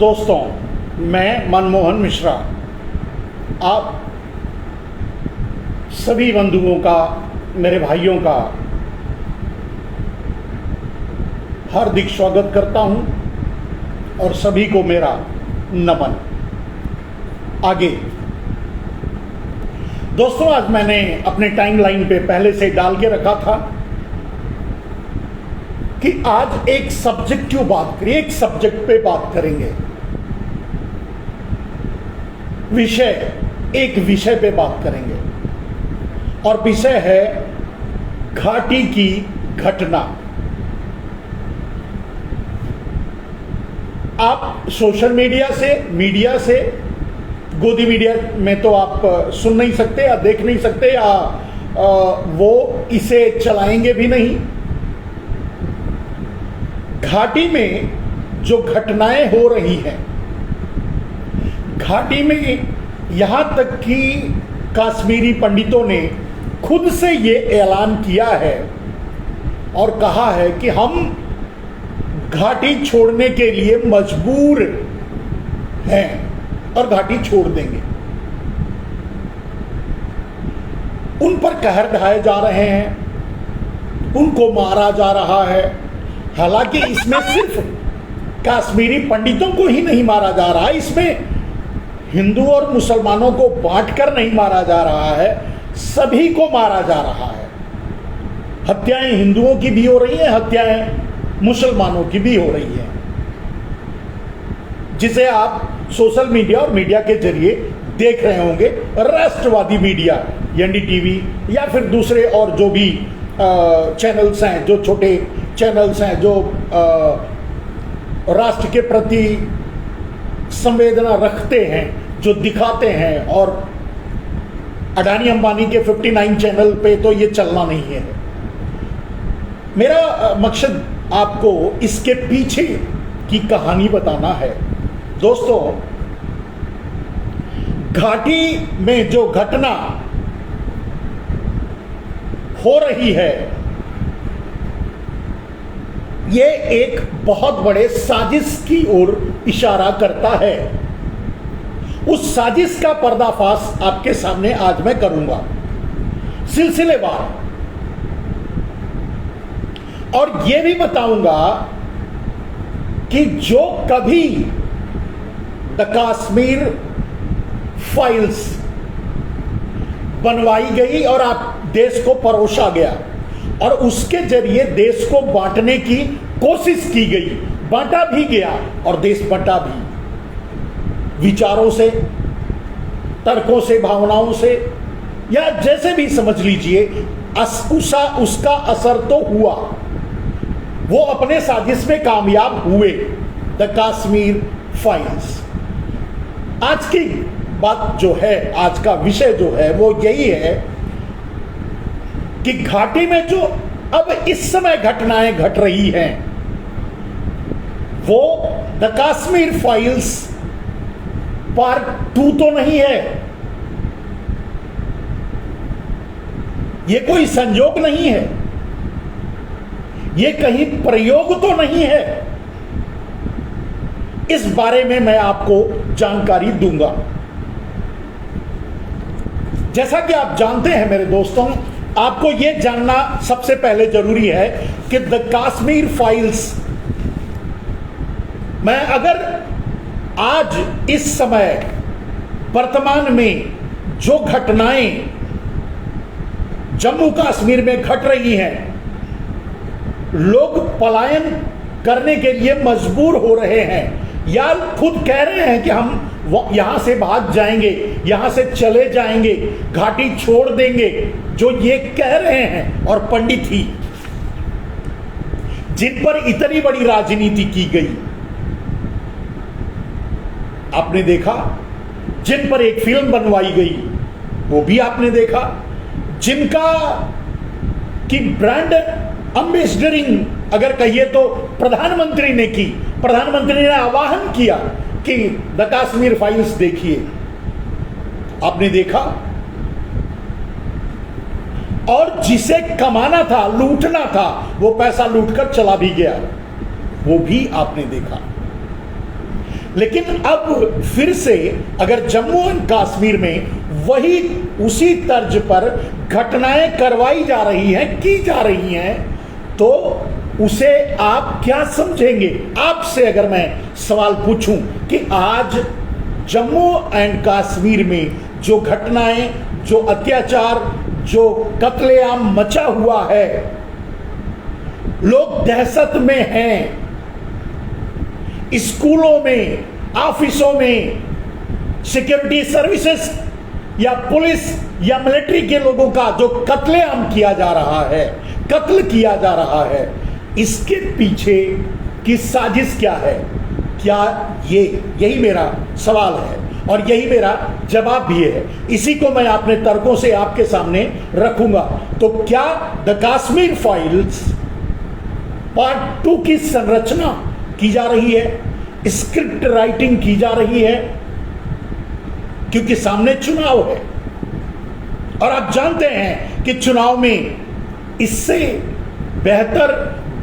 दोस्तों, मैं मनमोहन मिश्रा आप सभी बंधुओं का, मेरे भाइयों का हार्दिक स्वागत करता हूं और सभी को मेरा नमन। आगे दोस्तों, आज मैंने अपने टाइमलाइन पे पहले से डाल के रखा था कि आज एक सब्जेक्टिव बात करें, एक सब्जेक्ट पे बात करेंगे। एक विषय पे बात करेंगे और विषय है घाटी की घटना। आप सोशल मीडिया से गोदी मीडिया में तो आप सुन नहीं सकते या देख नहीं सकते या वो इसे चलाएंगे भी नहीं। घाटी में जो घटनाएं हो रही हैं, घाटी में यहां तक कि कश्मीरी पंडितों ने खुद से ये ऐलान किया है और कहा है कि हम घाटी छोड़ने के लिए मजबूर हैं और घाटी छोड़ देंगे। उन पर कहर ढाए जा रहे हैं, उनको मारा जा रहा है। हालांकि इसमें सिर्फ कश्मीरी पंडितों को ही नहीं मारा जा रहा है, इसमें हिंदू और मुसलमानों को बांटकर नहीं मारा जा रहा है, सभी को मारा जा रहा है। हत्याएं हिंदुओं की भी हो रही हैं, हत्याएं मुसलमानों की भी हो रही हैं, जिसे आप सोशल मीडिया और मीडिया के जरिए देख रहे होंगे। राष्ट्रवादी मीडिया, एनडीटीवी या फिर दूसरे और जो भी चैनल्स हैं, जो छोटे चैनल्स हैं, जो राष्ट्र के प्रति संवेदना रखते हैं, जो दिखाते हैं। और अडानी अंबानी के 59 चैनल पे तो ये चलना नहीं है। मेरा मकसद आपको इसके पीछे की कहानी बताना है। दोस्तों, घाटी में जो घटना हो रही है, ये एक बहुत बड़े साजिश की ओर इशारा करता है। उस साजिश का पर्दाफाश आपके सामने आज मैं करूंगा सिलसिलेवार, और यह भी बताऊंगा कि जो कभी द कश्मीर फाइल्स बनवाई गई और आप देश को परोसा गया और उसके जरिए देश को बांटने की कोशिश की गई, बांटा भी गया और देश बंटा भी, विचारों से, तर्कों से, भावनाओं से, या जैसे भी समझ लीजिए। उसका असर तो हुआ, वो अपने साजिश में कामयाब हुए। The Kashmir files. आज की बात जो है, आज का विषय जो है वो यही है कि घाटी में जो अब इस समय घटनाएं घट रही हैं, वो द कश्मीर फाइल्स पार्ट 2 तो नहीं है। ये कोई संयोग नहीं है, ये कहीं प्रयोग तो नहीं है। इस बारे में मैं आपको जानकारी दूंगा। जैसा कि आप जानते हैं मेरे दोस्तों, आपको यह जानना सबसे पहले जरूरी है कि द कश्मीर फाइल्स, मैं अगर आज इस समय वर्तमान में जो घटनाएं जम्मू कश्मीर में घट रही हैं, लोग पलायन करने के लिए मजबूर हो रहे हैं या खुद कह रहे हैं कि हम यहां से भाग जाएंगे, यहां से चले जाएंगे, घाटी छोड़ देंगे, जो ये कह रहे हैं, और पंडित ही जिन पर इतनी बड़ी राजनीति की गई, आपने देखा, जिन पर एक फिल्म बनवाई गई वो भी आपने देखा, जिनका की ब्रांड एम्बेसडरिंग अगर कहिए तो प्रधानमंत्री ने की, प्रधानमंत्री ने आह्वान किया कि द कश्मीर फाइल्स देखिए, आपने देखा। और जिसे कमाना था, लूटना था, वो पैसा लूटकर चला भी गया, वो भी आपने देखा। लेकिन अब फिर से अगर जम्मू एंड कश्मीर में वही उसी तर्ज पर घटनाएं करवाई जा रही हैं, की जा रही हैं, तो उसे आप क्या समझेंगे? आपसे अगर मैं सवाल पूछूं कि आज जम्मू एंड कश्मीर में जो घटनाएं, जो अत्याचार, जो कत्लेआम मचा हुआ है, लोग दहशत में हैं, स्कूलों में, ऑफिसों में, सिक्योरिटी सर्विसेज या पुलिस या मिलिट्री के लोगों का जो कत्लेआम किया जा रहा है, कत्ल किया जा रहा है, इसके पीछे की साजिश क्या है? क्या यही मेरा सवाल है और यही मेरा जवाब भी है। इसी को मैं अपने तर्कों से आपके सामने रखूंगा। तो क्या द कश्मीर फाइल्स पार्ट 2 की संरचना की जा रही है, स्क्रिप्ट राइटिंग की जा रही है, क्योंकि सामने चुनाव है और आप जानते हैं कि चुनाव में इससे बेहतर,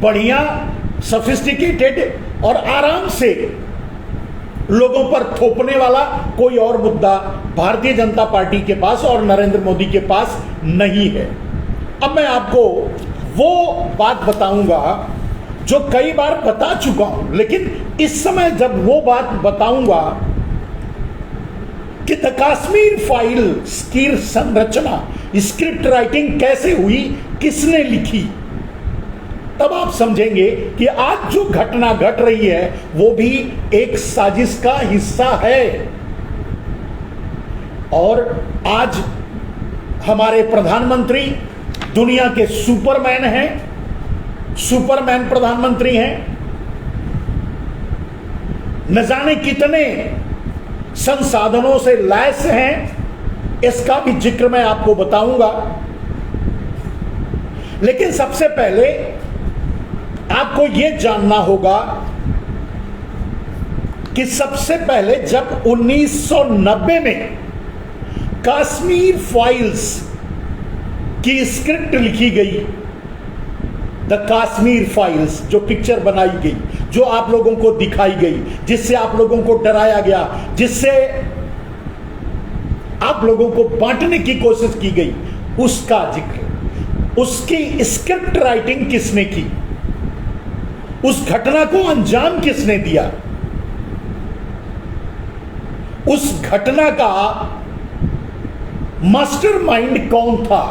बढ़िया, सफिस्टिकेटेड और आराम से लोगों पर थोपने वाला कोई और मुद्दा भारतीय जनता पार्टी के पास और नरेंद्र मोदी के पास नहीं है। अब मैं आपको वो बात बताऊंगा जो कई बार बता चुका हूं, लेकिन इस समय जब वो बात बताऊंगा कि द कश्मीर फाइल्स की संरचना, स्क्रिप्ट राइटिंग कैसे हुई, किसने लिखी, तब आप समझेंगे कि आज जो घटना घट रही है वो भी एक साजिश का हिस्सा है। और आज हमारे प्रधानमंत्री दुनिया के सुपरमैन हैं, सुपरमैन प्रधानमंत्री हैं, न जाने कितने संसाधनों से लैस हैं, इसका भी जिक्र मैं आपको बताऊंगा। लेकिन सबसे पहले आपको यह जानना होगा कि सबसे पहले जब 1990 में कश्मीर फाइल्स की स्क्रिप्ट लिखी गई, द कश्मीर फाइल्स, जो पिक्चर बनाई गई, जो आप लोगों को दिखाई गई, जिससे आप लोगों को डराया गया, जिससे आप लोगों को बांटने की कोशिश की गई, उसका जिक्र, उसकी स्क्रिप्ट राइटिंग किसने की, उस घटना को अंजाम किसने दिया, उस घटना का मास्टरमाइंड कौन था,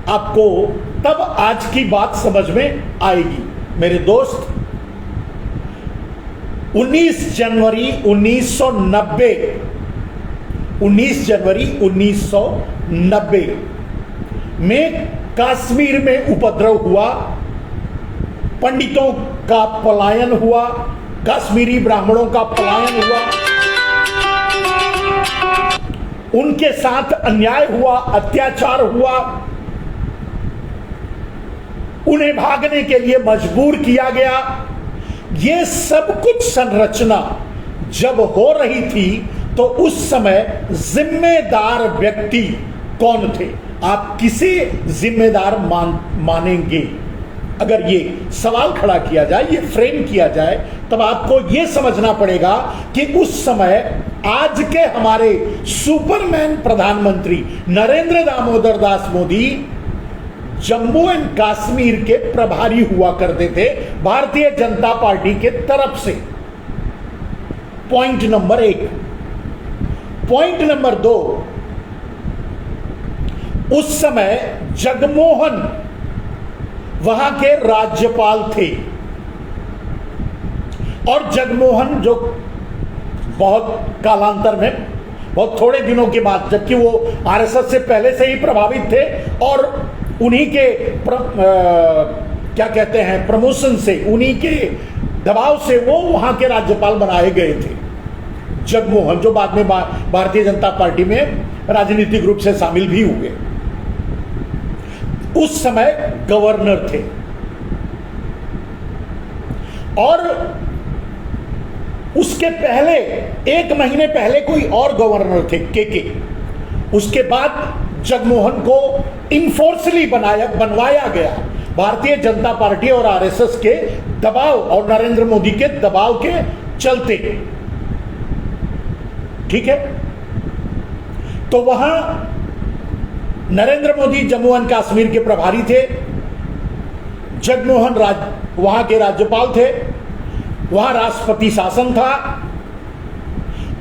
आपको तब आज की बात समझ में आएगी। मेरे दोस्त, 19 जनवरी 1990 में कश्मीर में उपद्रव हुआ, पंडितों का पलायन हुआ, कश्मीरी ब्राह्मणों का पलायन हुआ, उनके साथ अन्याय हुआ, अत्याचार हुआ, उन्हें भागने के लिए मजबूर किया गया। ये सब कुछ संरचना जब हो रही थी तो उस समय जिम्मेदार व्यक्ति कौन थे? आप किसे जिम्मेदार मानेंगे? अगर ये सवाल खड़ा किया जाए, ये फ्रेम किया जाए, तब आपको ये समझना पड़ेगा कि उस समय आज के हमारे सुपरमैन प्रधानमंत्री नरेंद्र दामोदर दास मोदी जम्मू एंड कश्मीर के प्रभारी हुआ करते थे भारतीय जनता पार्टी के तरफ से। Point number 1। पॉइंट नंबर 2, उस समय जगमोहन वहां के राज्यपाल थे और जगमोहन जो बहुत कालांतर में, बहुत थोड़े दिनों के बाद, जबकि वो आरएसएस से पहले से ही प्रभावित थे और उन्हीं के क्या कहते हैं, प्रमोशन से, उन्हीं के दबाव से वो वहां के राज्यपाल बनाए गए थे। जगमोहन, जो बाद में भारतीय जनता पार्टी में राजनीतिक रूप से शामिल भी हुए, उस समय गवर्नर थे। और उसके पहले 1 महीने पहले कोई और गवर्नर थे, के। उसके बाद जगमोहन को इनफोर्सली बनवाया गया भारतीय जनता पार्टी और आरएसएस के दबाव और नरेंद्र मोदी के दबाव के चलते। ठीक है, तो वहां नरेंद्र मोदी जम्मू एंड कश्मीर के प्रभारी थे, जगमोहन वहां के राज्यपाल थे, वहां राष्ट्रपति शासन था,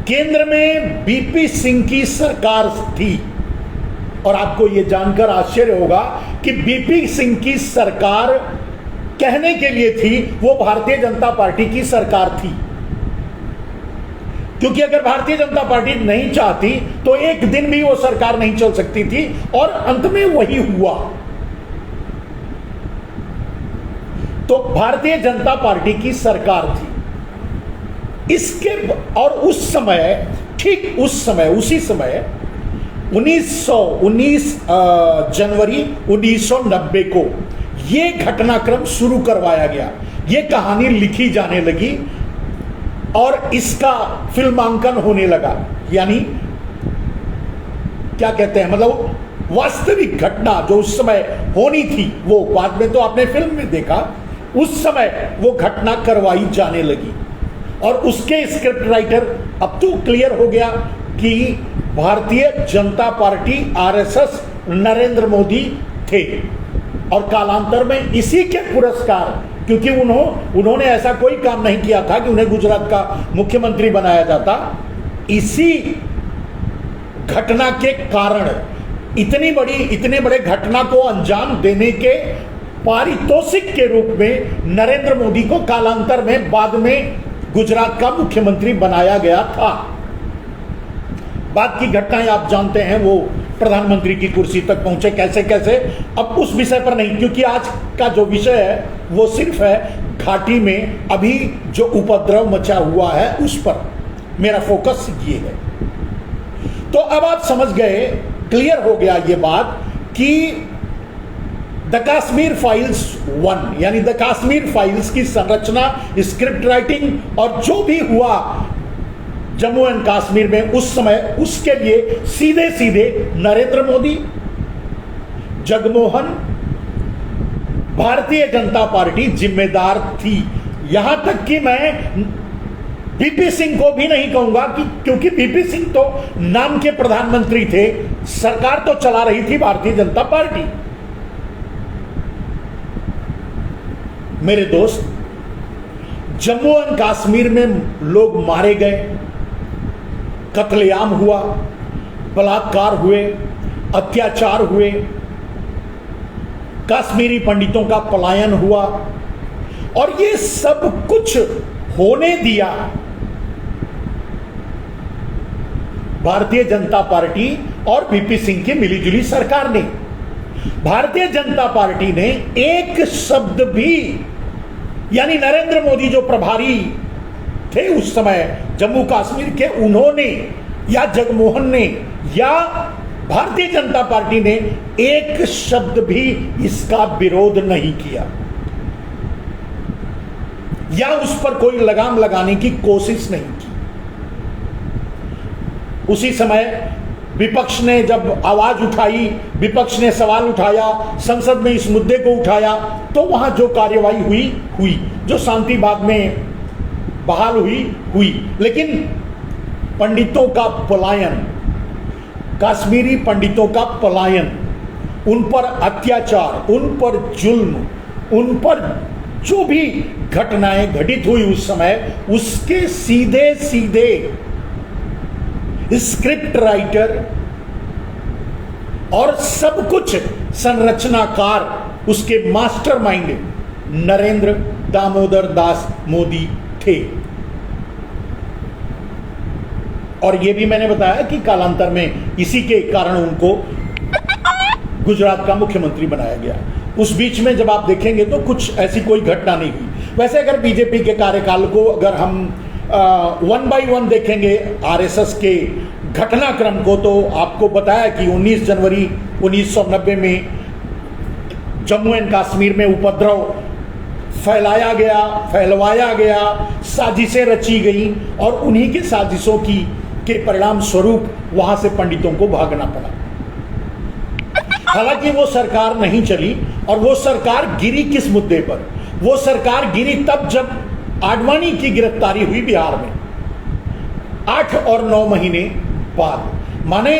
केंद्र में बीपी सिंह की सरकार थी। और आपको यह जानकर आश्चर्य होगा कि बीपी सिंह की सरकार कहने के लिए थी, वो भारतीय जनता पार्टी की सरकार थी, क्योंकि अगर भारतीय जनता पार्टी नहीं चाहती तो एक दिन भी वो सरकार नहीं चल सकती थी, और अंत में वही हुआ। तो भारतीय जनता पार्टी की सरकार थी इसके, और उस समय, ठीक उस समय, उसी समय 1919 जनवरी 1990 को यह घटनाक्रम शुरू करवाया गया, यह कहानी लिखी जाने लगी और इसका फिल्मांकन होने लगा। यानी क्या कहते हैं, मतलब वास्तविक घटना जो उस समय होनी थी, वो बाद में तो आपने फिल्म में देखा, उस समय वो घटना करवाई जाने लगी। और उसके स्क्रिप्ट राइटर, अब तो क्लियर हो गया कि भारतीय जनता पार्टी आरएसएस नरेंद्र मोदी थे, और कालांतर में इसी के पुरस्कार, क्योंकि उन्होंने ऐसा कोई काम नहीं किया था कि उन्हें गुजरात का मुख्यमंत्री बनाया जाता, इसी घटना के कारण इतने बड़े घटना को अंजाम देने के पारितोषिक के रूप में नरेंद्र मोदी को कालांतर में बाद में गुजरात का मुख्यमंत्री बनाया गया था। बाद की घटनाएं आप जानते हैं, वो प्रधानमंत्री की कुर्सी तक पहुंचे कैसे कैसे, अब उस विषय पर नहीं, क्योंकि आज का जो विषय है वो सिर्फ है घाटी में अभी जो उपद्रव मचा हुआ है उस पर मेरा फोकस ये है। तो अब आप समझ गए, क्लियर हो गया ये बात कि द कश्मीर फाइल्स 1 यानी द कश्मीर फाइल्स की संरचना, स्क्रिप्ट राइटिंग और जो भी हुआ जम्मू एंड कश्मीर में उस समय, उसके लिए सीधे सीधे नरेंद्र मोदी, जगमोहन, भारतीय जनता पार्टी जिम्मेदार थी। यहां तक कि मैं बीपी सिंह को भी नहीं कहूंगा कि, क्योंकि बीपी सिंह तो नाम के प्रधानमंत्री थे, सरकार तो चला रही थी भारतीय जनता पार्टी। मेरे दोस्त, जम्मू एंड कश्मीर में लोग मारे गए, कत्लेआम हुआ, बलात्कार हुए, अत्याचार हुए, कश्मीरी पंडितों का पलायन हुआ, और ये सब कुछ होने दिया भारतीय जनता पार्टी और बीपी सिंह की मिलीजुली सरकार ने। भारतीय जनता पार्टी ने एक शब्द भी, यानी नरेंद्र मोदी जो प्रभारी थे उस समय जम्मू कश्मीर के, उन्होंने या जगमोहन ने या भारतीय जनता पार्टी ने एक शब्द भी इसका विरोध नहीं किया या उस पर कोई लगाम लगाने की कोशिश नहीं की। उसी समय विपक्ष ने जब आवाज उठाई, विपक्ष ने सवाल उठाया, संसद में इस मुद्दे को उठाया, तो वहां जो कार्यवाही हुई, जो शांति बाद में बहाल हुई, लेकिन पंडितों का पलायन, कश्मीरी पंडितों का पलायन, उन पर अत्याचार, उन पर जुल्म, उन पर जो भी घटनाएं घटित हुई उस समय, उसके सीधे सीधे स्क्रिप्ट राइटर और सब कुछ संरचनाकार, उसके मास्टरमाइंड नरेंद्र दामोदर दास मोदी थे। और यह भी मैंने बताया कि कालांतर में इसी के कारण उनको गुजरात का मुख्यमंत्री बनाया गया। उस बीच में जब आप देखेंगे तो कुछ ऐसी कोई घटना नहीं हुई। वैसे अगर बीजेपी के कार्यकाल को अगर हम 1 बाय 1 देखेंगे आरएसएस के घटनाक्रम को, तो आपको बताया कि 19 जनवरी 1990 में जम्मू एंड कश्मीर में उपद्रव फैलवाया गया, साजिशें रची गई, और उन्हीं की साजिशों के परिणाम स्वरूप वहां से पंडितों को भागना पड़ा। हालांकि वो सरकार नहीं चली, और वो सरकार गिरी किस मुद्दे पर? वो सरकार गिरी तब जब आडवाणी की गिरफ्तारी हुई बिहार में 8 और 9 महीने बाद। माने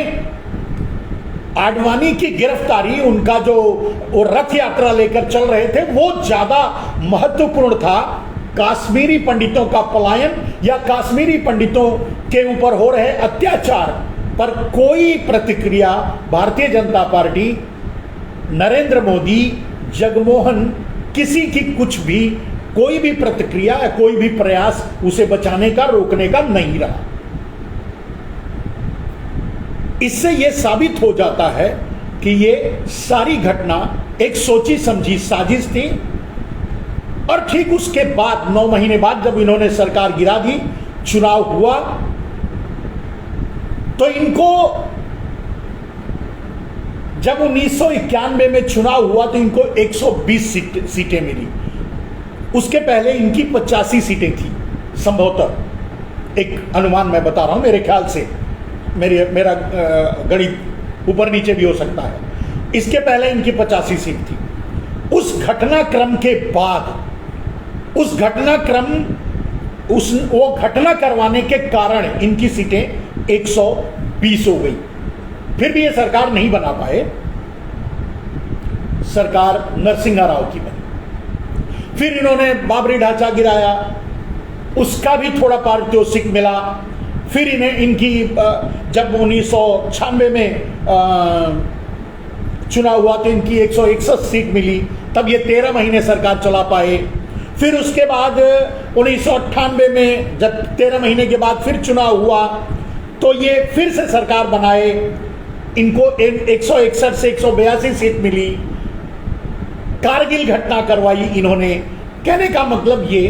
आडवाणी की गिरफ्तारी, उनका जो वो रथ यात्रा लेकर चल रहे थे, वो ज्यादा महत्वपूर्ण था काश्मीरी पंडितों का पलायन या काश्मीरी पंडितों के ऊपर हो रहे अत्याचार पर कोई प्रतिक्रिया भारतीय जनता पार्टी, नरेंद्र मोदी, जगमोहन, किसी की कुछ भी, कोई भी प्रतिक्रिया या कोई भी प्रयास उसे बचाने का, रोकने का नहीं रहा। इससे यह साबित हो जाता है कि ये सारी घटना एक सोची समझी साजिश थी। और ठीक उसके बाद 9 महीने बाद जब इन्होंने सरकार गिरा दी, चुनाव हुआ, तो इनको जब 1991 में चुनाव हुआ तो इनको 120 सीटें मिली। उसके पहले इनकी 85 सीटें थी संभवतः, एक अनुमान मैं बता रहा हूं, मेरे ख्याल से, मेरा गणित ऊपर नीचे भी हो सकता है। इसके पहले इनकी 85 सीट थी। उस घटनाक्रम के बाद, वो घटना करवाने के कारण इनकी सीटें 120 हो गई। फिर भी ये सरकार नहीं बना पाए, सरकार नरसिंहा राव की बनी। फिर इन्होंने बाबरी ढांचा गिराया, उसका भी थोड़ा पारितोषिक मिला। फिर इन्हें इनकी जब 1996 में चुनाव हुआ तो इनकी 161 सीट मिली, तब ये 13 महीने सरकार चला पाए। फिर उसके बाद 1998 में जब 13 महीने के बाद फिर चुनाव हुआ तो ये फिर से सरकार बनाए, इनको 161 से 182 सीट मिली। कारगिल घटना करवाई इन्होंने। कहने का मतलब ये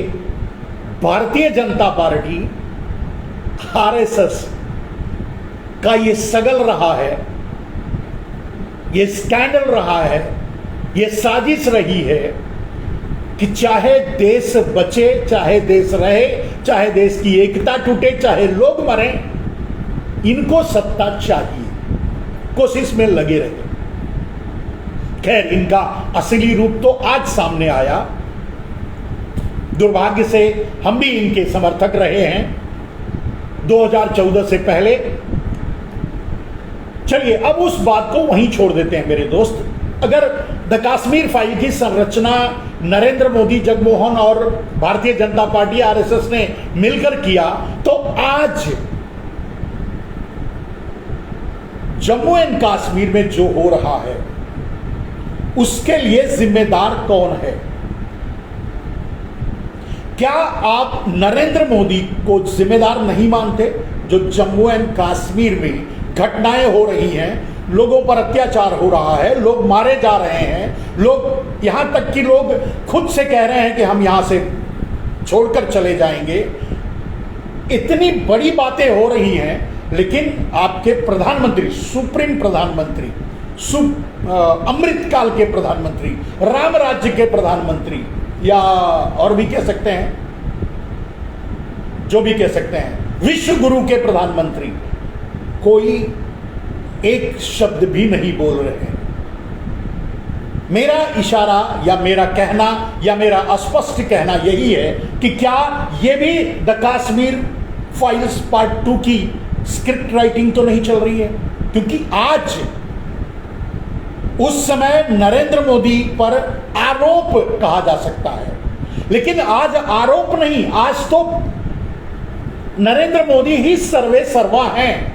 भारतीय जनता पार्टी, आरएसएस का ये सगल रहा है, ये स्कैंडल रहा है, ये साजिश रही है कि चाहे देश बचे, चाहे देश रहे, चाहे देश की एकता टूटे, चाहे लोग मरें, इनको सत्ता चाहिए, कोशिश में लगे रहे। खैर, इनका असली रूप तो आज सामने आया। दुर्भाग्य से हम भी इनके समर्थक रहे हैं 2014 से पहले। चलिए अब उस बात को वहीं छोड़ देते हैं मेरे दोस्त। अगर द कश्मीर फाइल की संरचना नरेंद्र मोदी, जगमोहन और भारतीय जनता पार्टी, आरएसएस ने मिलकर किया, तो आज जम्मू एंड कश्मीर में जो हो रहा है उसके लिए जिम्मेदार कौन है? क्या आप नरेंद्र मोदी को जिम्मेदार नहीं मानते? जो जम्मू एंड कश्मीर में घटनाएं हो रही हैं, लोगों पर अत्याचार हो रहा है, लोग मारे जा रहे हैं, लोग यहां तक कि लोग खुद से कह रहे हैं कि हम यहां से छोड़कर चले जाएंगे। इतनी बड़ी बातें हो रही हैं, लेकिन आपके प्रधानमंत्री, सुप्रीम प्रधानमंत्री, अमृतकाल के प्रधानमंत्री, राम राज्य के प्रधानमंत्री, या और भी कह सकते हैं, जो भी कह सकते हैं, विश्व गुरु के प्रधानमंत्री, कोई एक शब्द भी नहीं बोल रहे हैं। मेरा इशारा या मेरा कहना या मेरा स्पष्ट कहना यही है कि क्या ये भी द कश्मीर फाइल्स पार्ट 2 की स्क्रिप्ट राइटिंग तो नहीं चल रही है? क्योंकि आज उस समय नरेंद्र मोदी पर आरोप कहा जा सकता है, लेकिन आज आरोप नहीं, आज तो नरेंद्र मोदी ही सर्वे सर्वा हैं।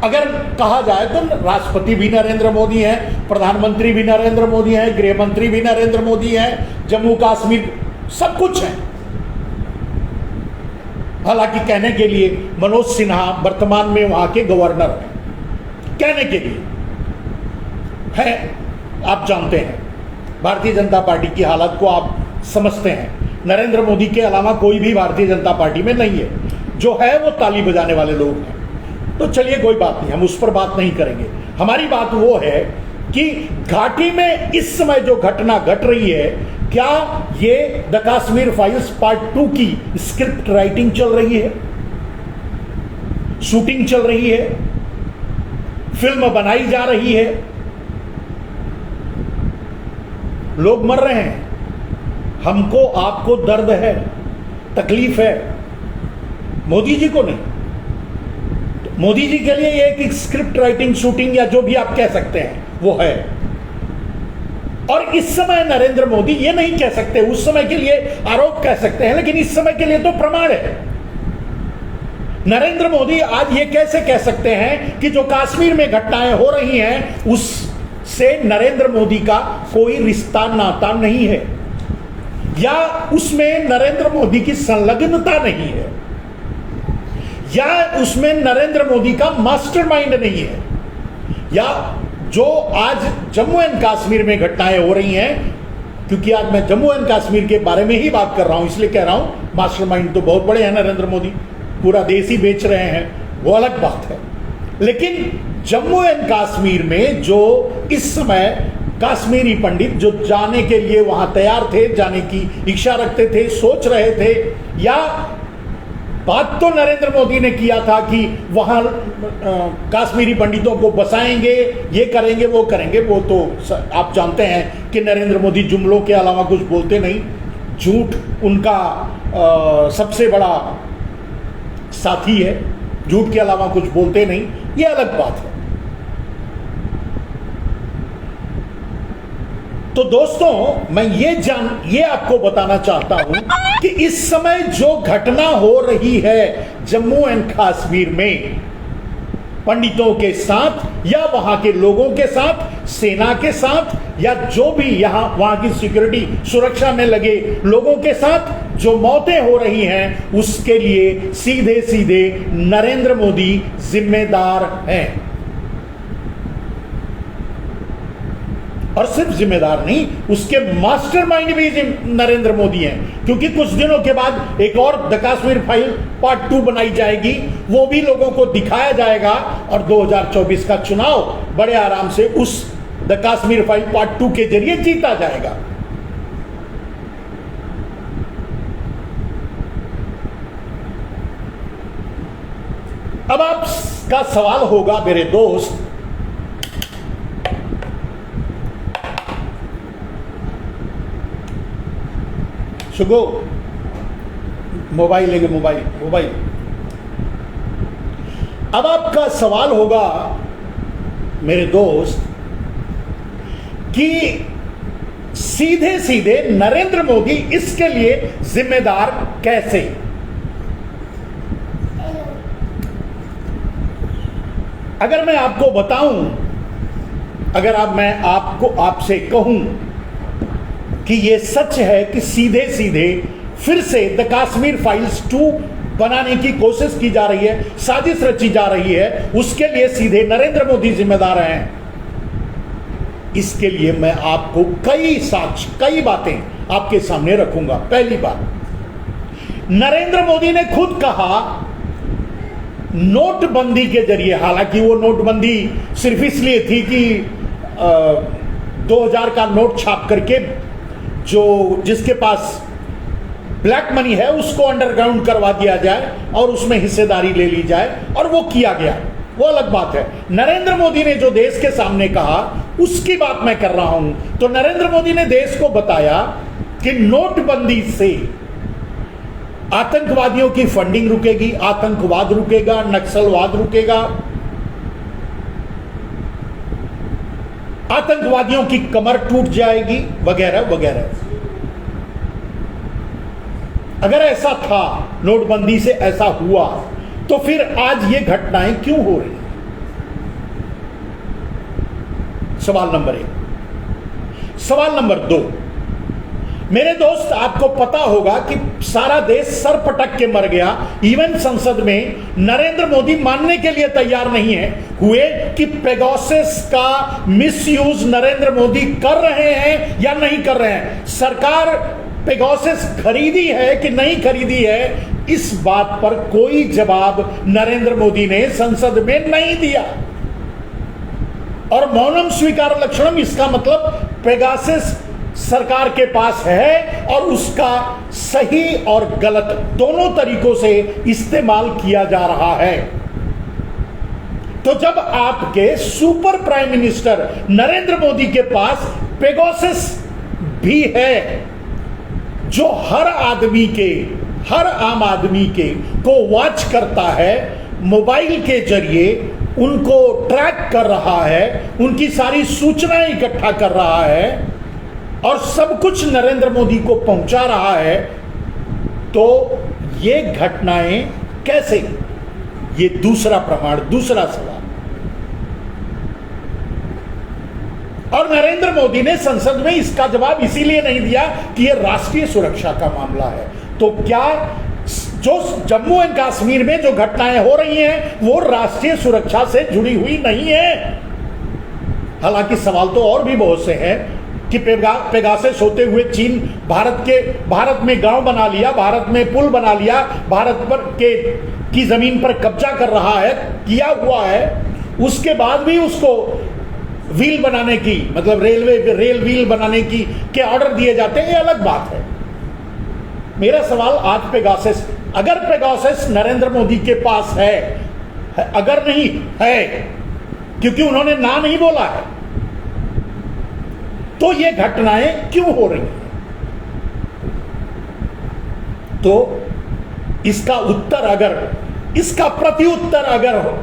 अगर कहा जाए तो राष्ट्रपति भी नरेंद्र मोदी हैं, प्रधानमंत्री भी नरेंद्र मोदी हैं, गृह मंत्री भी नरेंद्र मोदी हैं, जम्मू कश्मीर सब कुछ है। हालांकि कहने के लिए मनोज सिन्हा वर्तमान में वहां के गवर्नर हैं, कहने के लिए है। आप जानते हैं भारतीय जनता पार्टी की हालत को, आप समझते हैं। नरेंद्र मोदी के अलावा कोई भी भारतीय जनता पार्टी में नहीं है, जो है वो ताली बजाने वाले लोग हैं। तो चलिए कोई बात नहीं, हम उस पर बात नहीं करेंगे। हमारी बात वो है कि घाटी में इस समय जो घटना घट रही है, क्या ये द कश्मीर फाइल्स पार्ट 2 की स्क्रिप्ट राइटिंग चल रही है, शूटिंग चल रही है, फिल्म बनाई जा रही है, लोग मर रहे हैं, हमको आपको दर्द है, तकलीफ है, मोदी जी को नहीं। मोदी जी के लिए एक स्क्रिप्ट राइटिंग, शूटिंग या जो भी आप कह सकते हैं वो है। और इस समय नरेंद्र मोदी, ये नहीं कह सकते, उस समय के लिए आरोप कह सकते हैं, लेकिन इस समय के लिए तो प्रमाण है। नरेंद्र मोदी आज ये कैसे कह सकते हैं कि जो कश्मीर में घटनाएं हो रही हैं उससे नरेंद्र मोदी का कोई रिश्ता नाता नहीं है, या उसमें नरेंद्र मोदी की संलग्नता नहीं है, या उसमें नरेंद्र मोदी का मास्टरमाइंड नहीं है, या जो आज जम्मू एंड कश्मीर में घटनाएं हो रही हैं, क्योंकि आज मैं जम्मू एंड कश्मीर के बारे में ही बात कर रहा हूं, इसलिए कह रहा हूं मास्टरमाइंड तो बहुत बड़े हैं नरेंद्र मोदी, पूरा देश ही बेच रहे हैं, वो अलग बात है। लेकिन जम्मू एंड कश्मीर में जो इस समय कश्मीरी पंडित जो जाने के लिए वहां तैयार थे, जाने की इच्छा रखते थे, सोच रहे थे, या बात तो नरेंद्र मोदी ने किया था कि वहां कश्मीरी पंडितों को बसाएंगे, ये करेंगे, वो करेंगे, वो तो आप जानते हैं कि नरेंद्र मोदी जुमलों के अलावा कुछ बोलते नहीं, झूठ उनका सबसे बड़ा साथी है, झूठ के अलावा कुछ बोलते नहीं, ये अलग बात है। तो दोस्तों मैं ये आपको बताना चाहता हूं कि इस समय जो घटना हो रही है जम्मू एंड कश्मीर में पंडितों के साथ या वहां के लोगों के साथ, सेना के साथ, या जो भी वहां की सिक्योरिटी सुरक्षा में लगे लोगों के साथ जो मौतें हो रही हैं, उसके लिए सीधे सीधे नरेंद्र मोदी जिम्मेदार हैं। और सिर्फ जिम्मेदार नहीं, उसके मास्टरमाइंड भी नरेंद्र मोदी हैं, क्योंकि कुछ दिनों के बाद एक और द कश्मीर फाइल पार्ट 2 बनाई जाएगी, वो भी लोगों को दिखाया जाएगा, और 2024 का चुनाव बड़े आराम से उस द कश्मीर फाइल पार्ट 2 के जरिए जीता जाएगा। अब आपका सवाल होगा मेरे दोस्त, शुगो मोबाइल लेंगे, मोबाइल। अब आपका सवाल होगा मेरे दोस्त कि सीधे सीधे नरेंद्र मोदी इसके लिए जिम्मेदार कैसे? अगर मैं आपको बताऊं, अगर मैं आपसे कहूं कि ये सच है कि सीधे सीधे फिर से द कश्मीर फाइल्स 2 बनाने की कोशिश की जा रही है, साजिश रची जा रही है, उसके लिए सीधे नरेंद्र मोदी जिम्मेदार हैं, इसके लिए मैं आपको कई साक्ष्य, कई बातें आपके सामने रखूंगा। पहली बात, नरेंद्र मोदी ने खुद कहा नोटबंदी के जरिए, हालांकि वो नोटबंदी सिर्फ इसलिए थी कि 2000 का नोट छाप करके जो जिसके पास ब्लैक मनी है उसको अंडरग्राउंड करवा दिया जाए और उसमें हिस्सेदारी ले ली जाए, और वो किया गया, वो अलग बात है। नरेंद्र मोदी ने जो देश के सामने कहा उसकी बात मैं कर रहा हूं। तो नरेंद्र मोदी ने देश को बताया कि नोटबंदी से आतंकवादियों की फंडिंग रुकेगी, आतंकवाद रुकेगा, नक्सलवाद रुकेगा, आतंकवादियों की कमर टूट जाएगी, वगैरह वगैरह। अगर ऐसा था, नोटबंदी से ऐसा हुआ, तो फिर आज ये घटनाएं क्यों हो रही? सवाल नंबर 1। सवाल नंबर 2, मेरे दोस्त आपको पता होगा कि सारा देश सर पटक के मर गया, इवन संसद में नरेंद्र मोदी मानने के लिए तैयार नहीं है हुए कि पेगासस का मिसयूज नरेंद्र मोदी कर रहे हैं या नहीं कर रहे हैं। सरकार पेगासस खरीदी है कि नहीं खरीदी है, इस बात पर कोई जवाब नरेंद्र मोदी ने संसद में नहीं दिया। और मौनम स्वीकार लक्षणम, इसका मतलब पेगासस सरकार के पास है और उसका सही और गलत दोनों तरीकों से इस्तेमाल किया जा रहा है। तो जब आपके super prime minister Narendra Modi के पास पेगासस भी है जो हर आम आदमी के को वॉच करता है, मोबाइल के जरिए उनको ट्रैक कर रहा है, उनकी सारी सूचनाएं इकट्ठा कर रहा है और सब कुछ नरेंद्र मोदी को पहुंचा रहा है, तो ये घटनाएं कैसे? ये दूसरा प्रमाण, दूसरा सवाल। और नरेंद्र मोदी ने संसद में इसका जवाब इसीलिए नहीं दिया कि यह राष्ट्रीय सुरक्षा का मामला है। तो क्या जो जम्मू एंड कश्मीर में जो घटनाएं हो रही हैं वो राष्ट्रीय सुरक्षा से जुड़ी हुई नहीं है? हालांकि सवाल तो और भी बहुत से हैं कि पेगासस होते हुए चीन भारत में गांव बना लिया, भारत में पुल बना लिया, भारत पर की जमीन पर कब्जा कर रहा है, किया हुआ है, उसके बाद भी उसको व्हील बनाने की, मतलब रेल व्हील बनाने की के ऑर्डर दिए जाते हैं, ये अलग बात है। मेरा सवाल आज पेगासस, अगर पेगासस नरेंद्र मोदी के पास है, अगर नहीं है, क्योंकि उन्होंने ना नहीं बोला है, तो ये घटनाएं क्यों हो रही हैं? तो इसका उत्तर, इसका प्रत्युत्तर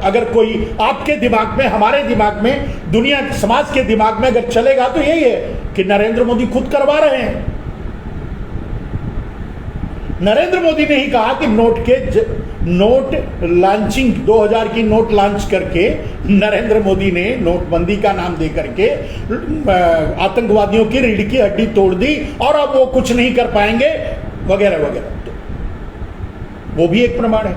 अगर कोई आपके दिमाग में, हमारे दिमाग में, दुनिया समाज के दिमाग में अगर चलेगा तो यही है कि नरेंद्र मोदी खुद करवा रहे हैं। नरेंद्र मोदी ने ही कहा कि नोट लॉन्चिंग 2000 की नोट लॉन्च करके नरेंद्र मोदी ने नोटबंदी का नाम दे करके आतंकवादियों की रीढ़ की हड्डी तोड़ दी और अब वो कुछ नहीं कर पाएंगे वगैरह वगैरह। तो वो भी एक प्रमाण है।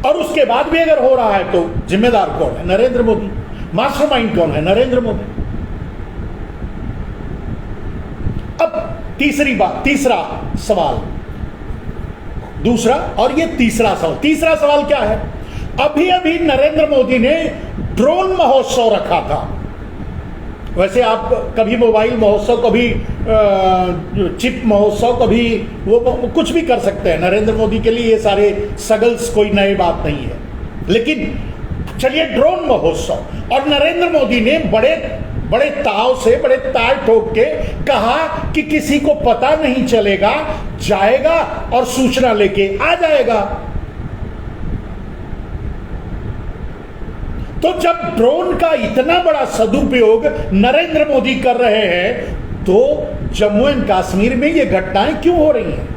और उसके बाद भी अगर हो रहा है तो जिम्मेदार कौन है? नरेंद्र मोदी। मास्टरमाइंड कौन है? नरेंद्र मोदी। अब तीसरा सवाल, दूसरा और ये तीसरा सवाल क्या है? अभी नरेंद्र मोदी ने ड्रोन महोत्सव रखा था। वैसे आप कभी मोबाइल महोत्सव, कभी चिप महोत्सव, कभी वो कुछ भी कर सकते हैं। नरेंद्र मोदी के लिए ये सारे सगल्स कोई नई बात नहीं है। लेकिन चलिए ड्रोन महोत्सव, और नरेंद्र मोदी ने बड़े ताव से, बड़े ताल ठोक के कहा कि किसी को पता नहीं चलेगा, जाएगा और सूचना लेके आ जाएगा। तो जब ड्रोन का इतना बड़ा सदुपयोग नरेंद्र मोदी कर रहे हैं, तो जम्मू एंड कश्मीर में ये घटनाएं क्यों हो रही हैं?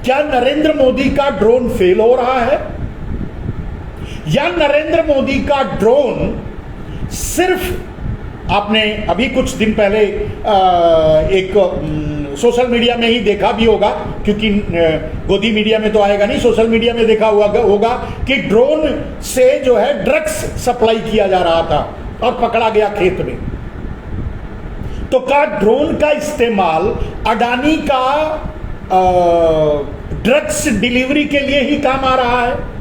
क्या नरेंद्र मोदी का ड्रोन फेल हो रहा है, या नरेंद्र मोदी का ड्रोन सिर्फ, आपने अभी कुछ दिन पहले एक सोशल मीडिया में ही देखा भी होगा, क्योंकि गोदी मीडिया में तो आएगा नहीं, सोशल मीडिया में देखा होगा कि ड्रोन से जो है ड्रग्स सप्लाई किया जा रहा था और पकड़ा गया खेत में। तो क्या ड्रोन का इस्तेमाल अडानी का ड्रग्स डिलीवरी के लिए ही काम आ रहा है?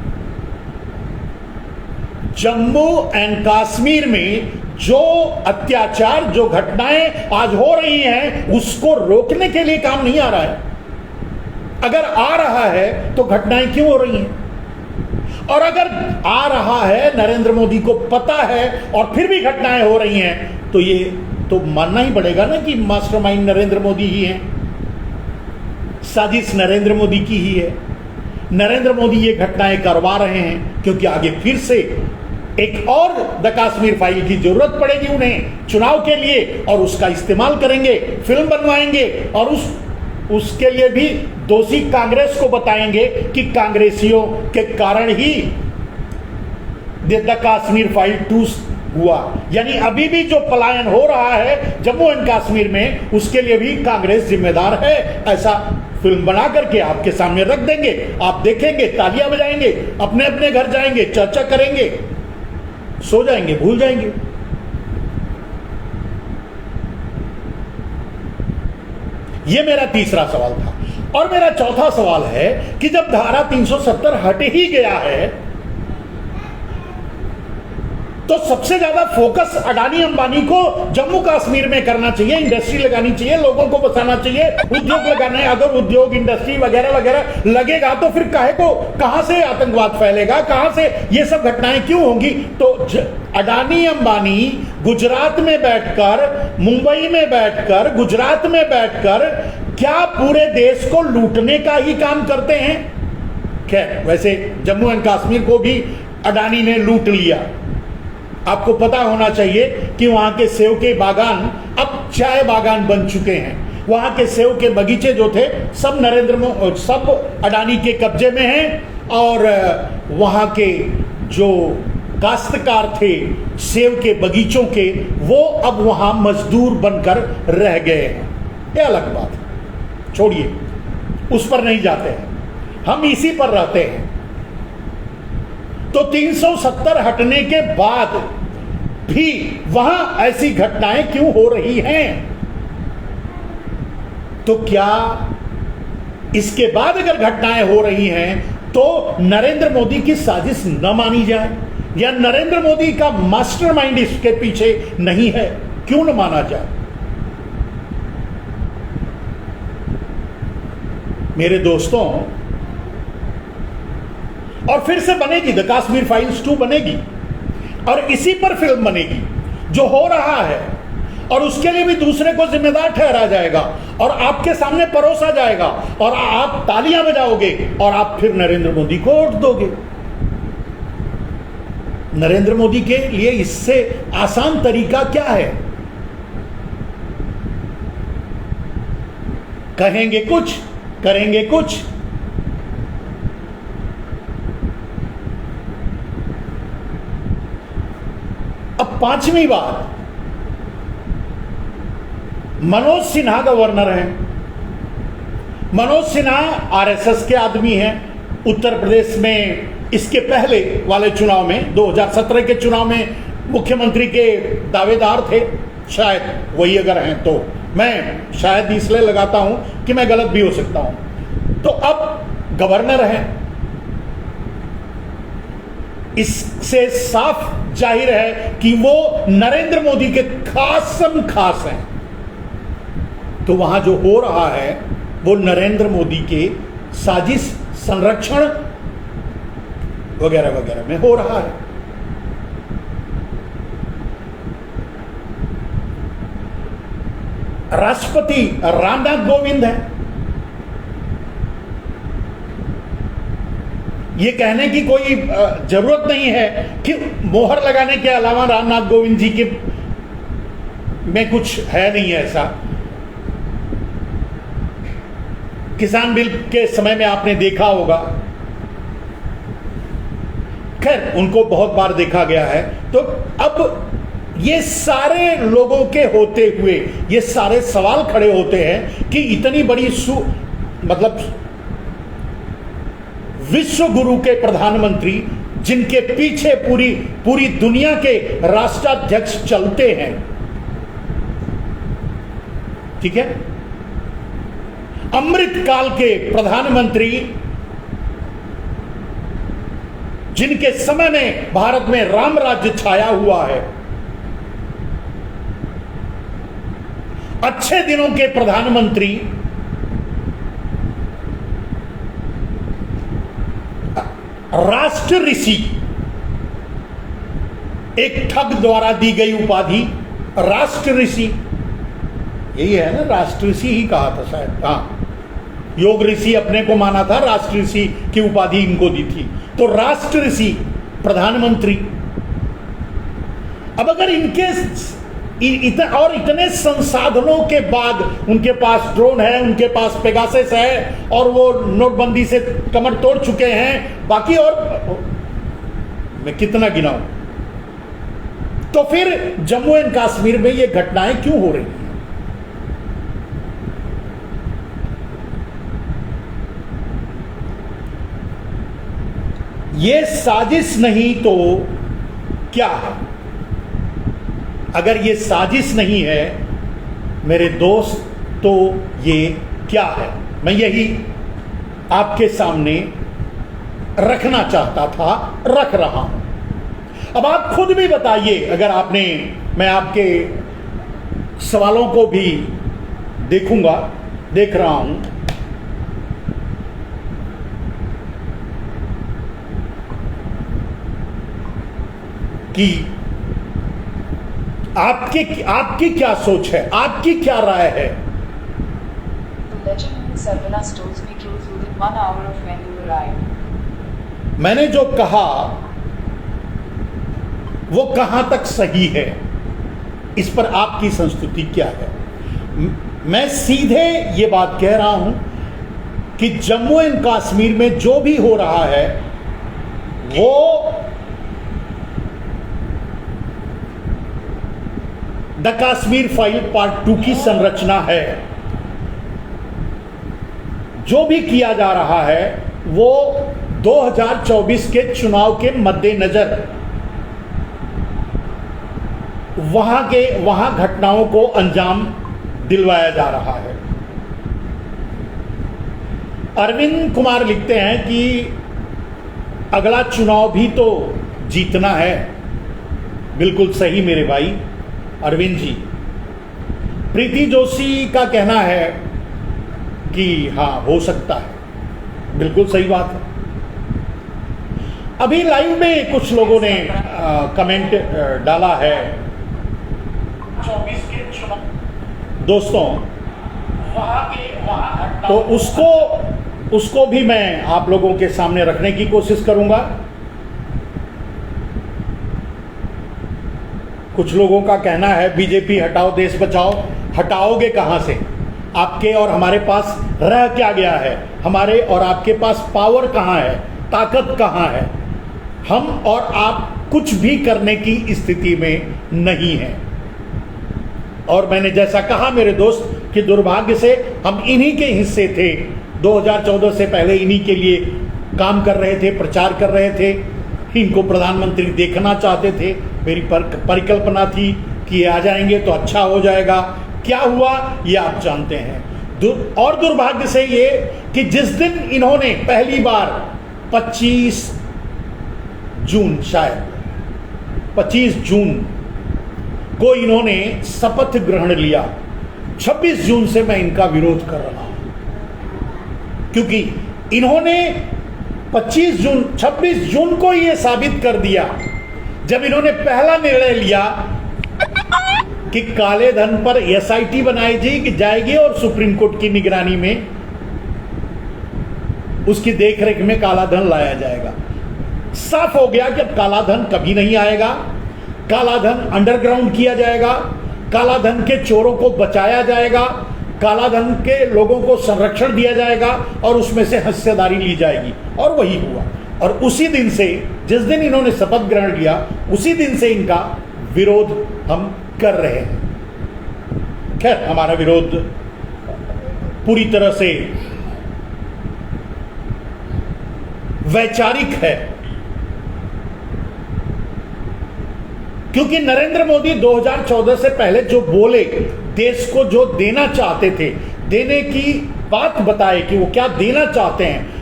जम्मू एंड कश्मीर में जो अत्याचार, जो घटनाएं आज हो रही हैं, उसको रोकने के लिए काम नहीं आ रहा है। अगर आ रहा है तो घटनाएं क्यों हो रही हैं? और अगर आ रहा है, नरेंद्र मोदी को पता है और फिर भी घटनाएं हो रही हैं, तो ये तो मानना ही पड़ेगा ना कि मास्टरमाइंड नरेंद्र मोदी ही है, साजिश नरेंद्र मोदी की ही है। नरेंद्र मोदी ये घटनाएं करवा रहे हैं क्योंकि आगे फिर से एक और द कश्मीर फाइल की जरूरत पड़ेगी उन्हें चुनाव के लिए, और उसका इस्तेमाल करेंगे, फिल्म बनवाएंगे और उसके लिए भी दोषी कांग्रेस को बताएंगे कि कांग्रेसियों के कारण ही द कश्मीर फाइल 2 हुआ। यानी अभी भी जो पलायन हो रहा है जम्मू एंड कश्मीर में, उसके लिए भी कांग्रेस जिम्मेदार है। ऐसा फिल्म बना करके आपके सामने रख देंगे, आप देखेंगे, तालियां बजाएंगे, अपने अपने घर जाएंगे, चर्चा करेंगे, सो जाएंगे, भूल जाएंगे। यह मेरा तीसरा सवाल था। और मेरा चौथा सवाल है कि जब धारा 370 हट ही गया है, तो सबसे ज्यादा फोकस अडानी अंबानी को जम्मू कश्मीर में करना चाहिए, इंडस्ट्री लगानी चाहिए, लोगों को बसाना चाहिए, उद्योग लगाना है। अगर उद्योग इंडस्ट्री वगैरह वगैरह लगेगा तो फिर कहां से आतंकवाद फैलेगा, कहां से ये सब घटनाएं क्यों होंगी? तो अडानी अंबानी गुजरात में बैठकर, मुंबई में बैठकर, गुजरात में बैठकर क्या पूरे देश को लूटने का ही काम करते हैं? खैर, वैसे जम्मू एंड कश्मीर को भी अडानी ने लूट लिया। आपको पता होना चाहिए कि वहां के सेव के बागान अब चाय बागान बन चुके हैं। वहां के सेव के बगीचे जो थे सब अडानी के कब्जे में हैं, और वहां के जो काश्तकार थे सेव के बगीचों के, वो अब वहां मजदूर बनकर रह गए हैं। ये अलग बात है, छोड़िए, उस पर नहीं जाते हैं, हम इसी पर रहते हैं। तो 370 हटने के बाद भी वहां ऐसी घटनाएं क्यों हो रही हैं? तो क्या इसके बाद अगर घटनाएं हो रही हैं तो नरेंद्र मोदी की साजिश न मानी जाए, या नरेंद्र मोदी का मास्टरमाइंड इसके पीछे नहीं है, क्यों न माना जाए? मेरे दोस्तों, और फिर से बनेगी द कश्मीर फाइल्स 2 बनेगी, और इसी पर फिल्म बनेगी जो हो रहा है, और उसके लिए भी दूसरे को जिम्मेदार ठहरा जाएगा, और आपके सामने परोसा जाएगा, और आप तालियां बजाओगे, और आप फिर नरेंद्र मोदी को वोट दोगे। नरेंद्र मोदी के लिए इससे आसान तरीका क्या है? कहेंगे कुछ, करेंगे कुछ। अब 5वीं बात, मनोज सिन्हा गवर्नर हैं। मनोज सिन्हा आरएसएस के आदमी हैं। उत्तर प्रदेश में इसके पहले वाले चुनाव में, 2017 के चुनाव में मुख्यमंत्री के दावेदार थे, शायद वही अगर हैं तो। मैं शायद इसलिए लगाता हूं कि मैं गलत भी हो सकता हूं। तो अब गवर्नर हैं। इससे साफ जाहिर है कि वो नरेंद्र मोदी के खासम खास हैं। तो वहां जो हो रहा है वो नरेंद्र मोदी के साजिश, संरक्षण वगैरह वगैरह में हो रहा है। राष्ट्रपति रामनाथ कोविंद है। ये कहने की कोई जरूरत नहीं है कि मोहर लगाने के अलावा रामनाथ कोविंद जी के में कुछ है नहीं ऐसा। किसान बिल के समय में आपने देखा होगा, खैर उनको बहुत बार देखा गया है। तो अब ये सारे लोगों के होते हुए ये सारे सवाल खड़े होते हैं कि इतनी बड़ी मतलब विश्व गुरु के प्रधानमंत्री, जिनके पीछे पूरी दुनिया के राष्ट्राध्यक्ष चलते हैं, ठीक है, अमृत काल के प्रधानमंत्री, जिनके समय में भारत में राम राज्य छाया हुआ है, अच्छे दिनों के प्रधानमंत्री, राष्ट्र ऋषि, एक ठग द्वारा दी गई उपाधि राष्ट्र ऋषि, यही है ना, राष्ट्र ऋषि ही कहा था शायद। हाँ, योग ऋषि अपने को माना था, राष्ट्र ऋषि की उपाधि इनको दी थी। तो राष्ट्र ऋषि प्रधानमंत्री, अब अगर इनके इतने संसाधनों के बाद, उनके पास ड्रोन है, उनके पास पेगासस है, और वो नोटबंदी से कमर तोड़ चुके हैं, बाकी और मैं कितना गिनाऊं, तो फिर जम्मू एंड कश्मीर में ये घटनाएं क्यों हो रही हैं? ये साजिश नहीं तो क्या है? अगर ये साजिश नहीं है मेरे दोस्त, तो ये क्या है? मैं यही आपके सामने रखना चाहता था, रख रहा हूं। अब आप खुद भी बताइए, अगर आपने, मैं आपके सवालों को भी देखूंगा, देख रहा हूं कि आपकी क्या सोच है, आपकी क्या राय है। मैंने जो कहा वो कहां तक सही है, इस पर आपकी संस्तुति क्या है। मैं सीधे ये बात कह रहा हूं कि जम्मू एंड कश्मीर में जो भी हो रहा है वो द कश्मीर फाइल पार्ट 2 की संरचना है। जो भी किया जा रहा है वो 2024 के चुनाव के मद्देनजर वहां घटनाओं को अंजाम दिलवाया जा रहा है। अरविंद कुमार लिखते हैं कि अगला चुनाव भी तो जीतना है। बिल्कुल सही मेरे भाई अरविंद जी। प्रीति जोशी का कहना है कि हाँ हो सकता है, बिल्कुल सही बात है। अभी लाइव में कुछ लोगों ने कमेंट डाला है 24 के चुनाव दोस्तों, तो उसको भी मैं आप लोगों के सामने रखने की कोशिश करूंगा। कुछ लोगों का कहना है बीजेपी हटाओ देश बचाओ। हटाओगे कहां से? आपके और हमारे पास रह क्या गया है? हमारे और आपके पास पावर कहां है, ताकत कहां है? हम और आप कुछ भी करने की स्थिति में नहीं है। और मैंने जैसा कहा मेरे दोस्त कि दुर्भाग्य से हम इन्हीं के हिस्से थे। 2014 से पहले इन्हीं के लिए काम कर रहे थे, प्रचार कर रहे थे, इनको प्रधानमंत्री देखना चाहते थे। मेरी परिकल्पना थी कि ये आ जाएंगे तो अच्छा हो जाएगा। क्या हुआ ये आप जानते हैं। और दुर्भाग्य से ये कि जिस दिन इन्होंने पहली बार 25 जून शायद 25 जून को इन्होंने शपथ ग्रहण लिया, 26 जून से मैं इनका विरोध कर रहा हूं, क्योंकि इन्होंने 26 जून को ये साबित कर दिया जब इन्होंने पहला निर्णय लिया कि काले धन पर एसआईटी बनाई जाएगी और सुप्रीम कोर्ट की निगरानी में उसकी देखरेख में काला धन लाया जाएगा। साफ हो गया कि अब काला धन कभी नहीं आएगा। काला धन अंडरग्राउंड किया जाएगा, काला धन के चोरों को बचाया जाएगा, काला धन के लोगों को संरक्षण दिया जाएगा और उसमें से हिस्सेदारी ली जाएगी। और वही हुआ। और उसी दिन से, जिस दिन इन्होंने शपथ ग्रहण लिया, उसी दिन से इनका विरोध हम कर रहे हैं। खैर, हमारा विरोध पूरी तरह से वैचारिक है, क्योंकि नरेंद्र मोदी 2014 से पहले जो बोले, देश को जो देना चाहते थे, देने की बात बताए कि वो क्या देना चाहते हैं,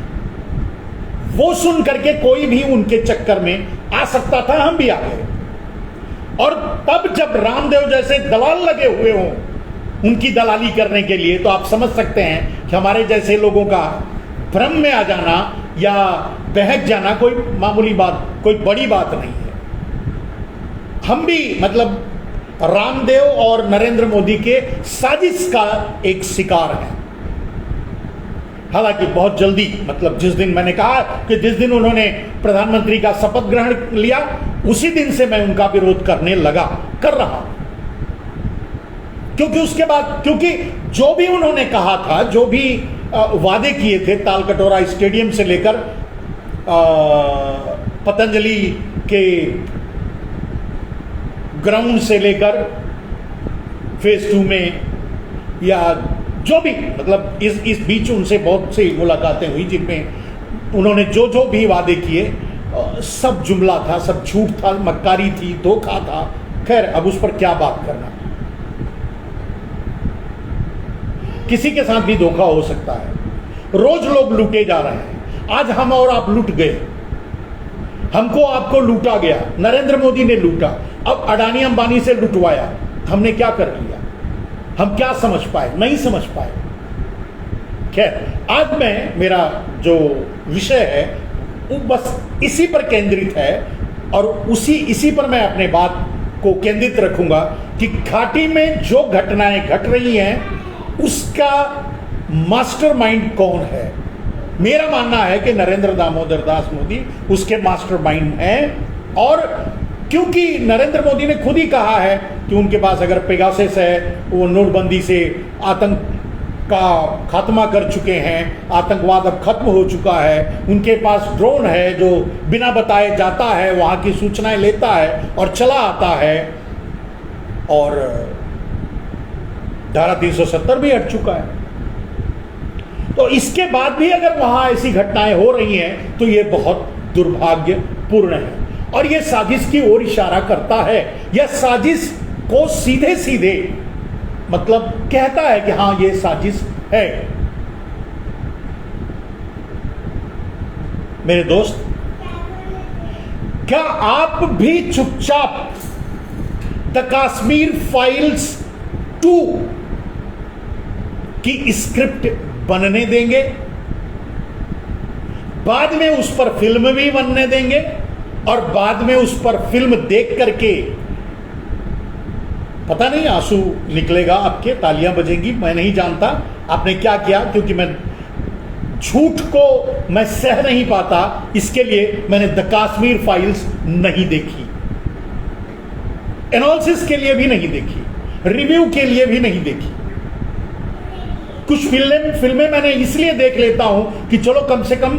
वो सुन करके कोई भी उनके चक्कर में आ सकता था। हम भी आ गए। और तब जब रामदेव जैसे दलाल लगे हुए हों उनकी दलाली करने के लिए, तो आप समझ सकते हैं कि हमारे जैसे लोगों का भ्रम में आ जाना या बहक जाना कोई मामूली बात, कोई बड़ी बात नहीं है। हम भी मतलब रामदेव और नरेंद्र मोदी के साजिश का एक शिकार है। हालांकि बहुत जल्दी, मतलब जिस दिन मैंने कहा कि जिस दिन उन्होंने प्रधानमंत्री का शपथ ग्रहण लिया, उसी दिन से मैं उनका विरोध कर रहा हूं। क्योंकि उसके बाद, क्योंकि जो भी उन्होंने कहा था, जो भी वादे किए थे, तालकटोरा स्टेडियम से लेकर पतंजलि के ग्राउंड से लेकर फेज 2 में, या जो भी, मतलब इस बीच उनसे बहुत सी मुलाकातें हुई जिनमें उन्होंने जो भी वादे किए, सब जुमला था, सब झूठ था, मक्कारी थी, धोखा था। खैर, अब उस पर क्या बात करना। किसी के साथ भी धोखा हो सकता है। रोज लोग लूटे जा रहे हैं। आज हम और आप लूट गए। हमको आपको लूटा गया, नरेंद्र मोदी ने लूटा, अब अडानी अंबानी से लुटवाया, हमने क्या कर लिया? हम क्या समझ पाए? नहीं समझ पाए। खैर, आज मेरा जो विषय है वो बस इसी पर केंद्रित है और इसी पर मैं अपने बात को केंद्रित रखूंगा कि घाटी में जो घटनाएं घट रही हैं उसका मास्टरमाइंड कौन है। मेरा मानना है कि नरेंद्र दामोदर दास मोदी उसके मास्टरमाइंड हैं, और क्योंकि नरेंद्र मोदी ने खुद ही कहा है कि उनके पास अगर पेगासस है, वो नोटबंदी से आतंक का खात्मा कर चुके हैं, आतंकवाद अब खत्म हो चुका है, उनके पास ड्रोन है जो बिना बताए जाता है, वहां की सूचनाएं लेता है और चला आता है, और धारा 370 भी हट चुका है। तो इसके बाद भी अगर वहां ऐसी घटनाएं हो रही हैं तो यह बहुत दुर्भाग्यपूर्ण है और यह साजिश की ओर इशारा करता है। यह साजिश को सीधे सीधे मतलब कहता है कि हां यह साजिश है। मेरे दोस्त, क्या आप भी चुपचाप द कश्मीर फाइल्स 2 की स्क्रिप्ट बनने देंगे? बाद में उस पर फिल्म भी बनने देंगे और बाद में उस पर फिल्म देख करके पता नहीं आंसू निकलेगा आपके, तालियां बजेंगी, मैं नहीं जानता आपने क्या किया, क्योंकि मैं झूठ को मैं सह नहीं पाता, इसके लिए मैंने द कश्मीर फाइल्स नहीं देखी, एनालिसिस के लिए भी नहीं देखी, रिव्यू के लिए भी नहीं देखी। कुछ फिल्में मैंने इसलिए देख लेता हूं कि चलो कम से कम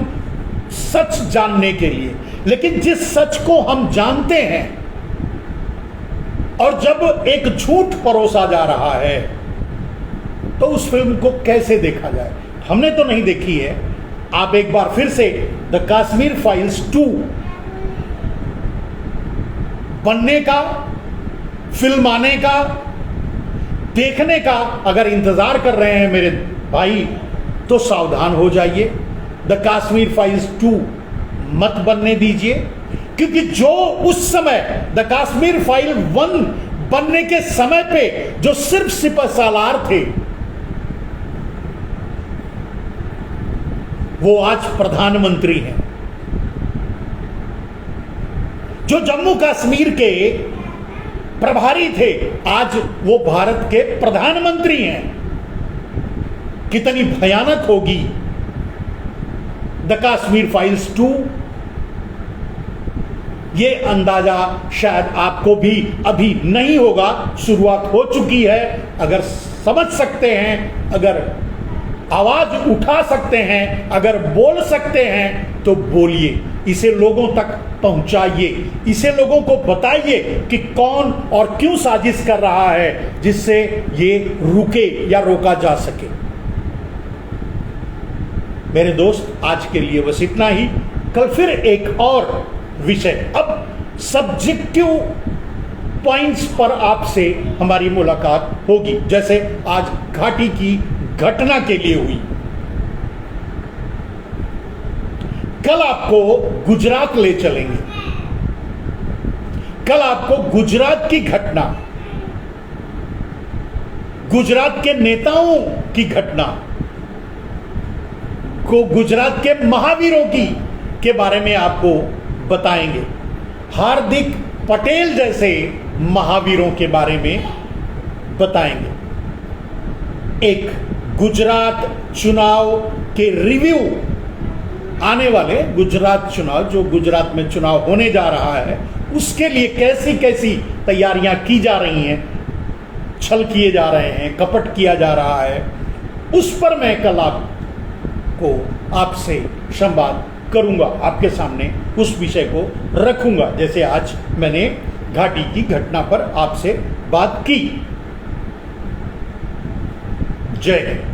सच जानने के लिए, लेकिन जिस सच को हम जानते हैं और जब एक झूठ परोसा जा रहा है तो उस फिल्म को कैसे देखा जाए? हमने तो नहीं देखी है। आप एक बार फिर से द कश्मीर फाइल्स 2 बनने का, फिल्म आने का, देखने का अगर इंतजार कर रहे हैं मेरे भाई, तो सावधान हो जाइए। द कश्मीर फाइल्स 2 मत बनने दीजिए, क्योंकि जो उस समय द कश्मीर फाइल 1 बनने के समय पे जो सिर्फ सिपहसालार थे, वो आज प्रधानमंत्री हैं। जो जम्मू कश्मीर के प्रभारी थे, आज वो भारत के प्रधानमंत्री हैं। कितनी भयानक होगी द कश्मीर फाइल्स 2, ये अंदाजा शायद आपको भी अभी नहीं होगा, शुरुआत हो चुकी है। अगर समझ सकते हैं, अगर आवाज उठा सकते हैं, अगर बोल सकते हैं तो बोलिए, इसे लोगों तक पहुंचाइए, इसे लोगों को बताइए कि कौन और क्यों साजिश कर रहा है जिससे ये रुके या रोका जा सके। मेरे दोस्त, आज के लिए बस इतना ही। कल फिर एक और विषय, अब सब्जेक्टिव पॉइंट्स पर आपसे हमारी मुलाकात होगी, जैसे आज घाटी की घटना के लिए हुई। कल आपको गुजरात ले चलेंगे। कल आपको गुजरात की घटना, गुजरात के नेताओं की घटना को, गुजरात के महावीरों के बारे में आपको बताएंगे। हार्दिक पटेल जैसे महावीरों के बारे में बताएंगे। एक गुजरात चुनाव के रिव्यू, आने वाले गुजरात चुनाव, जो गुजरात में चुनाव होने जा रहा है, उसके लिए कैसी कैसी तैयारियां की जा रही हैं, छल किए जा रहे हैं, कपट किया जा रहा है, उस पर मैं कल आपको आपसे संवाद करूंगा, आपके सामने उस विषय को रखूंगा, जैसे आज मैंने घाटी की घटना पर आपसे बात की। जय हिंद।